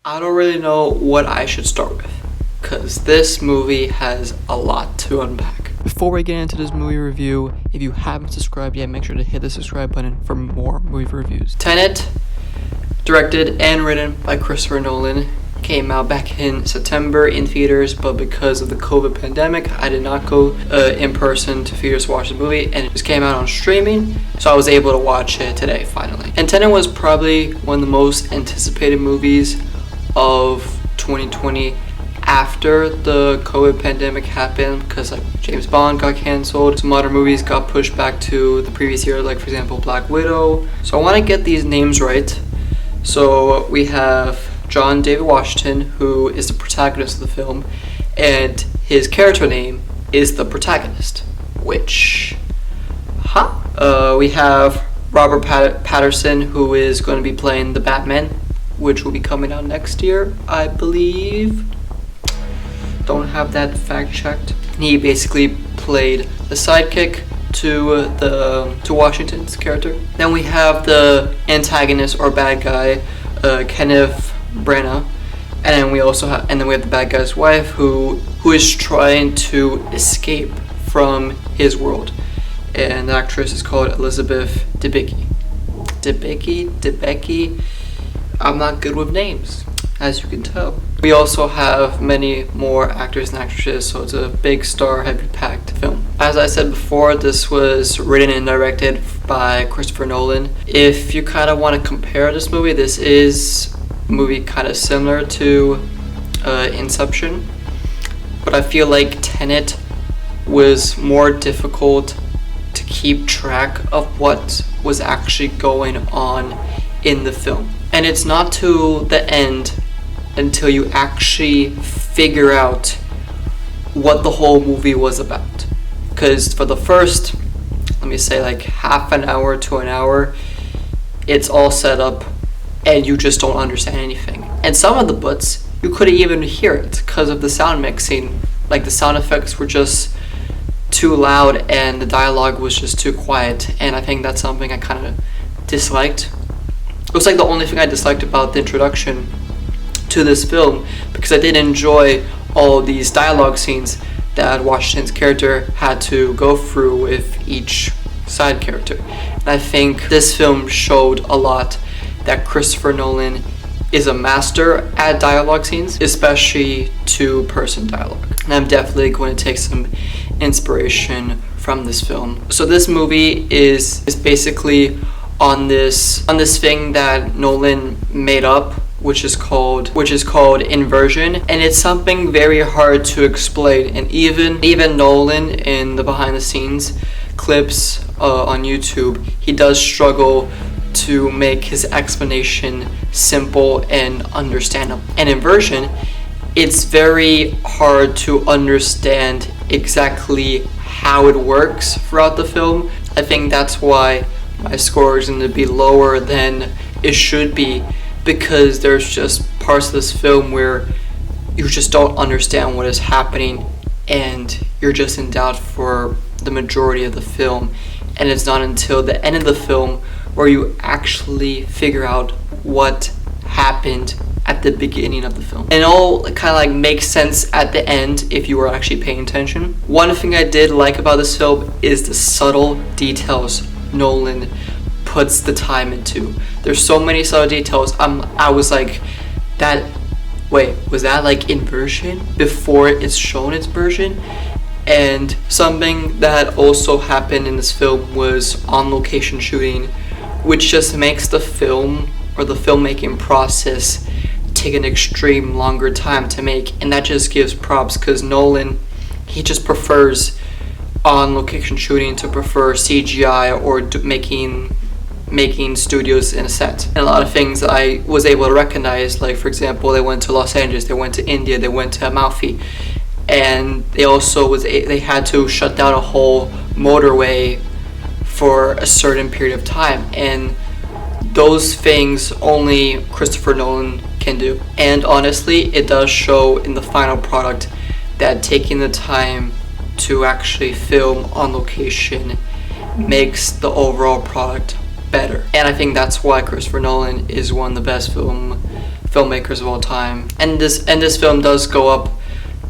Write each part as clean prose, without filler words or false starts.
I don't really know what I should start with, because this movie has a lot to unpack. Before we get into this movie review, if you haven't subscribed yet, make sure to hit the subscribe button for more movie reviews. Tenet, directed and written by Christopher Nolan, came out back in September in theaters, but because of the COVID pandemic, I did not go in person to theaters to watch the movie, and it just came out on streaming, so I was able to watch it today, finally. And Tenet was probably one of the most anticipated movies of 2020 after the COVID pandemic happened, because like James Bond got canceled, some other movies got pushed back to the previous year, like for example Black Widow. So I want to get these names right. So we have John David Washington, who is the protagonist of the film, and his character name is the protagonist, which we have Robert Patterson, who is going to be playing the Batman, which will be coming out next year, I believe. Don't have that fact checked. He basically played the sidekick to Washington's character. Then we have the antagonist or bad guy, Kenneth Branagh, and we have the bad guy's wife who is trying to escape from his world, and the actress is called Elizabeth Debicki. I'm not good with names, as you can tell. We also have many more actors and actresses, so it's a big star heavy packed film. As I said before, this was written and directed by Christopher Nolan. If you kind of want to compare this movie, this is a movie kind of similar to Inception, but I feel like Tenet was more difficult to keep track of what was actually going on in the film. And it's not to the end until you actually figure out what the whole movie was about. Because for the first, let me say like half an hour to an hour, it's all set up and you just don't understand anything. And some of the bits, you couldn't even hear it because of the sound mixing. Like the sound effects were just too loud and the dialogue was just too quiet. And I think that's something I kind of disliked. It was like the only thing I disliked about the introduction to this film, because I did enjoy all these dialogue scenes that Washington's character had to go through with each side character. And I think this film showed a lot that Christopher Nolan is a master at dialogue scenes, especially two-person dialogue. And I'm definitely going to take some inspiration from this film. So this movie is basically on this thing that Nolan made up, which is called inversion, and it's something very hard to explain. And even Nolan, in the behind the scenes clips on YouTube, he does struggle to make his explanation simple and understandable. And inversion, it's very hard to understand exactly how it works throughout the film. I think that's why my score is going to be lower than it should be, because there's just parts of this film where you just don't understand what is happening and you're just in doubt for the majority of the film. And it's not until the end of the film where you actually figure out what happened at the beginning of the film. And it all kind of like makes sense at the end if you were actually paying attention. One thing I did like about this film is the subtle details Nolan puts the time into. There's so many subtle details. I was like, was that like inversion before it's shown its version? And something that also happened in this film was on location shooting, which just makes the film or the filmmaking process take an extreme longer time to make. And that just gives props, because Nolan, he just prefers on location shooting to prefer CGI or making studios in a set. And a lot of things that I was able to recognize, like for example, they went to Los Angeles, they went to India, they went to Amalfi, and they had to shut down a whole motorway for a certain period of time, and those things only Christopher Nolan can do. And honestly, it does show in the final product that taking the time to actually film on location makes the overall product better. And I think that's why Christopher Nolan is one of the best filmmakers of all time. And this film does go up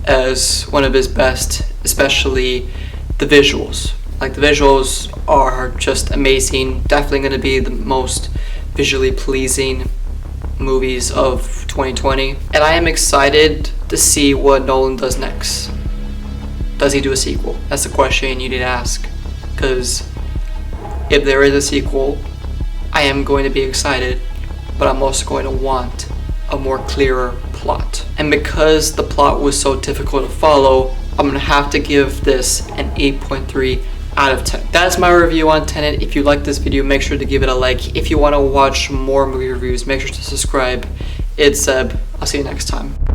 as one of his best, especially the visuals. Like, the visuals are just amazing. Definitely going to be the most visually pleasing movies of 2020. And I am excited to see what Nolan does next. Does he do a sequel? That's the question you need to ask. Because if there is a sequel, I am going to be excited, but I'm also going to want a more clearer plot. And because the plot was so difficult to follow, I'm going to have to give this an 8.3 out of 10. That's my review on Tenet. If you like this video, make sure to give it a like. If you want to watch more movie reviews, make sure to subscribe. It's Seb. I'll see you next time.